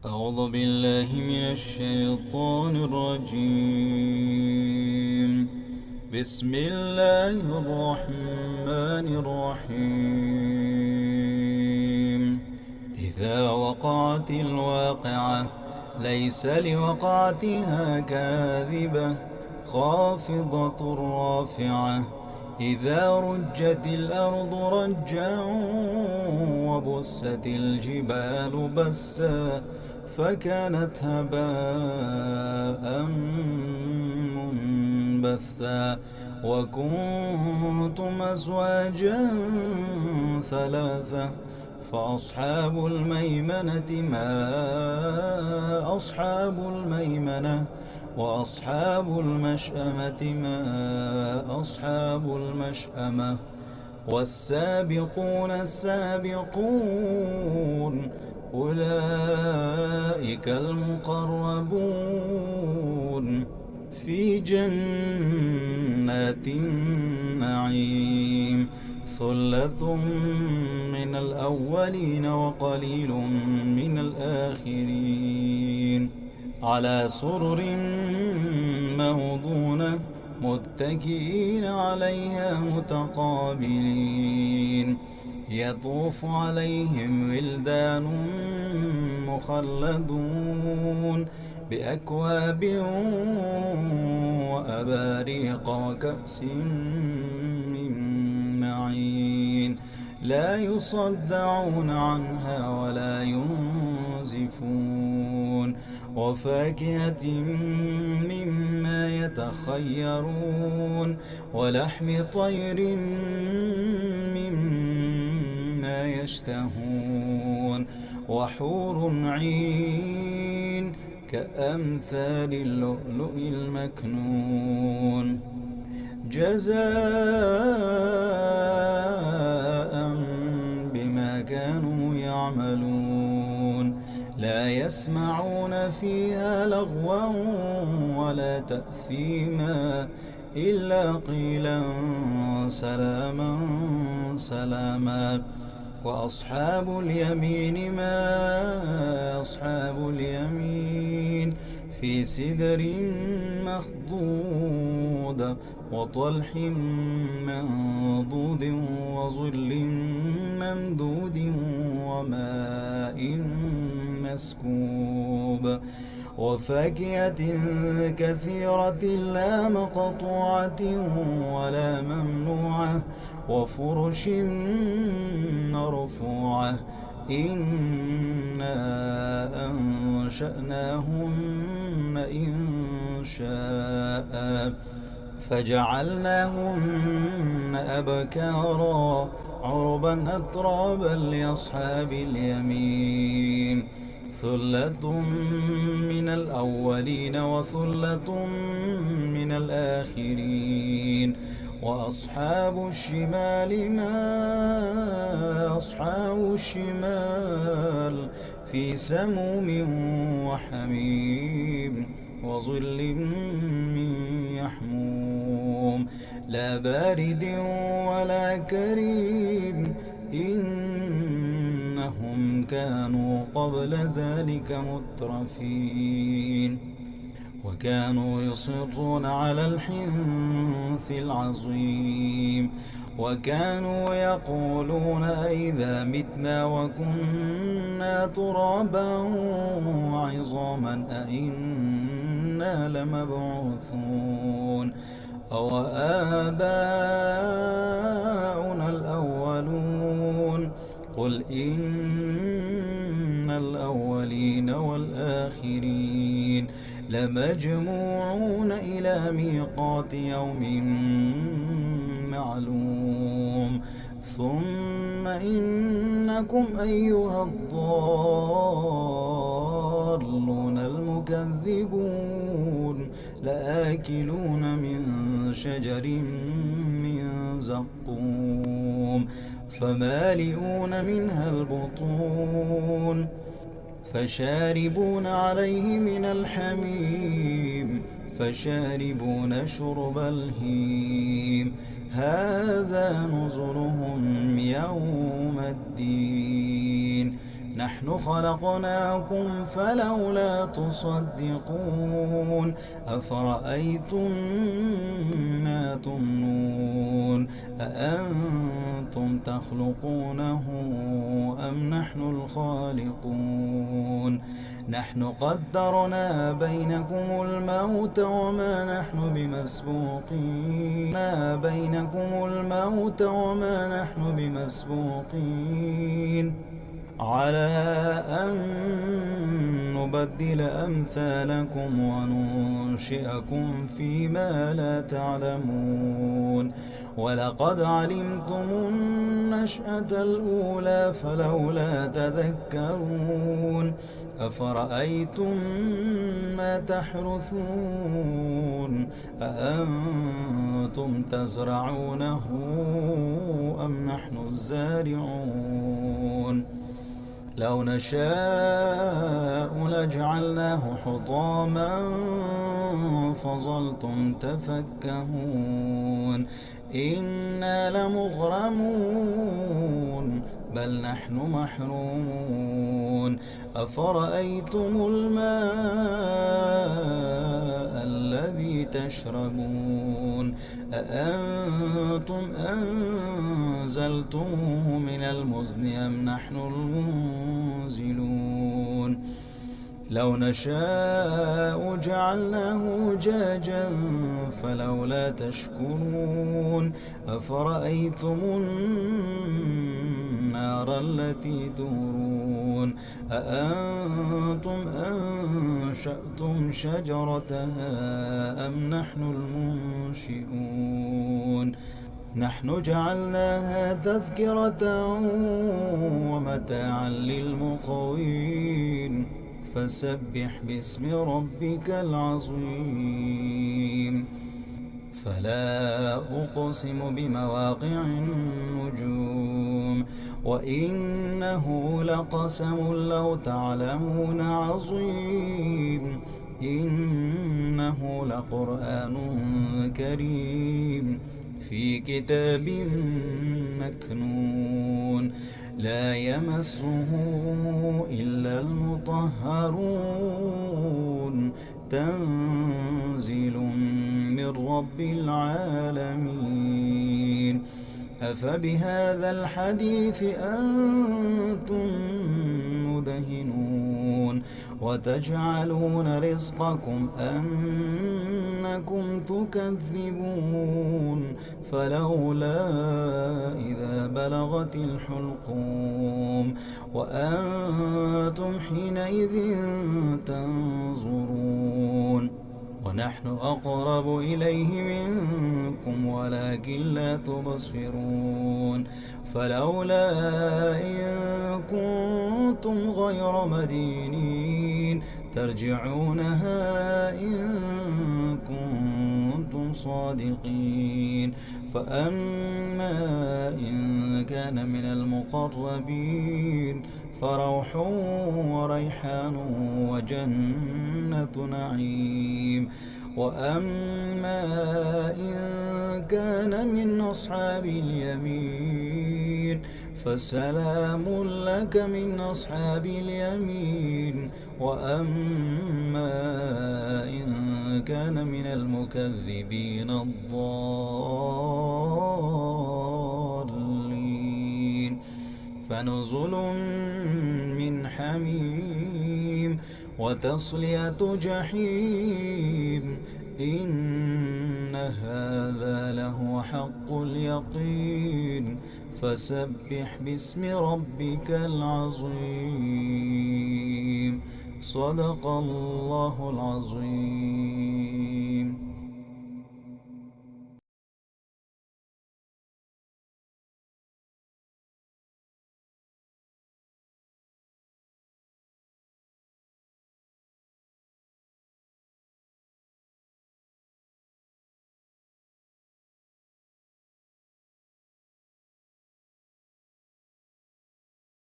أعوذ بالله من الشيطان الرجيم. بسم الله الرحمن الرحيم. إذا وقعت الواقعة ليس لوقعتها كاذبة خافضة رافعة. إذا رجت الأرض رجا وبست الجبال بسا فكانت هباء منبثا وكنتم أزواجا ثلاثة فأصحاب الميمنة ما أصحاب الميمنة وأصحاب المشأمة ما أصحاب المشأمة والسابقون السابقون أولئك المقربون في جنات النعيم ثلة من الأولين وقليل من الآخرين على سرر موضونة متكئين عليها متقابلين يطوف عليهم ولدان مخلدون بأكواب وأباريق وكأس من معين لا يصدعون عنها ولا ينزفون وفاكهة مما يتخيرون ولحم طير مما يشتهون وحور عين كأمثال اللؤلؤ المكنون جزاء بما كانوا يعملون لا يسمعون فيها لغوا ولا تأثيما إلا قيلا سلاما سلاما وأصحاب اليمين ما أصحاب اليمين في سدر مخضود وطلح منضود وظل ممدود وماء مسكوب وفاكهة كثيرة لا مقطوعة ولا ممنوعة وفرش مرفوعة إنا أنشأناهن إنشاء فجعلناهن أبكارا عربا أترابا لأصحاب اليمين ثلة من الأولين وثلة من الآخرين وأصحاب الشمال ما أصحاب الشمال في سموم وحميم وظل من يحموم لا بارد ولا كريم إنهم كانوا قبل ذلك مترفين وكانوا يصرون على الحنث العظيم وكانوا يقولون أئذا متنا وكنا ترابا وعظاما أئنا لمبعوثون أو آباؤنا الأولون قل إن الأولين والآخرين لمجموعون إلى ميقات يوم معلوم ثم إنكم أيها الضالون المكذبون لآكلون من شجر من زقوم فمالئون منها البطون فشاربون عليه من الحميم فشاربون شرب الهيم هذا نزلهم يوم الدين نحن خلقناكم فلولا تصدقون أفرأيتم ما تمنون أأنتم تخلقونه أم نحن الخالقون نحن قدرنا بينكم الموت وما نحن بمسبوقين على أن نبدل أمثالكم وننشئكم فيما لا تعلمون ولقد علمتم النشأة الأولى فلولا تذكرون أفرأيتم ما تحرثون أأنتم تزرعونه أم نحن الزارعون لو نشاء لجعلناه حطاما فظلتم تفكهون إنا لمغرمون بل نحن محرومون أفرأيتم الماء الذي تشربون أأنتم أنزلتموه من المزن أم نحن المنزلون لو نشاء جعلناه أجاجا فلولا تشكرون أفرأيتم النار التي تورون أأنتم أنشأتم شجرتها أم نحن المنشئون نحن جعلناها تذكرة ومتاعا للمقوين فسبح باسم ربك العظيم فلا أقسم بمواقع النجوم وإنه لقسم لو تعلمون عظيم إنه لقرآن كريم في كتاب مكنون لا يمسه إلا المطهرون تنزيل من رب العالمين أفبهذا الحديث أنتم مدهنون وتجعلون رزقكم أنكم تكذبون فلولا إذا بلغت الحلقوم وأنتم حينئذ تنظرون ونحن أقرب إليه منكم ولكن لا تبصرون فلولا إن كنتم غير مدينين ترجعونها إن كنتم صادقين فأما إن كان من المقربين فروح وريحان وجنة نعيم وأما إن كان من أصحاب اليمين فسلام لك من أصحاب اليمين وأما إن كان من المكذبين الضالين فنزل من حميم وتصلية جحيم إن هذا له حق اليقين فسبح باسم ربك العظيم صدق الله العظيم.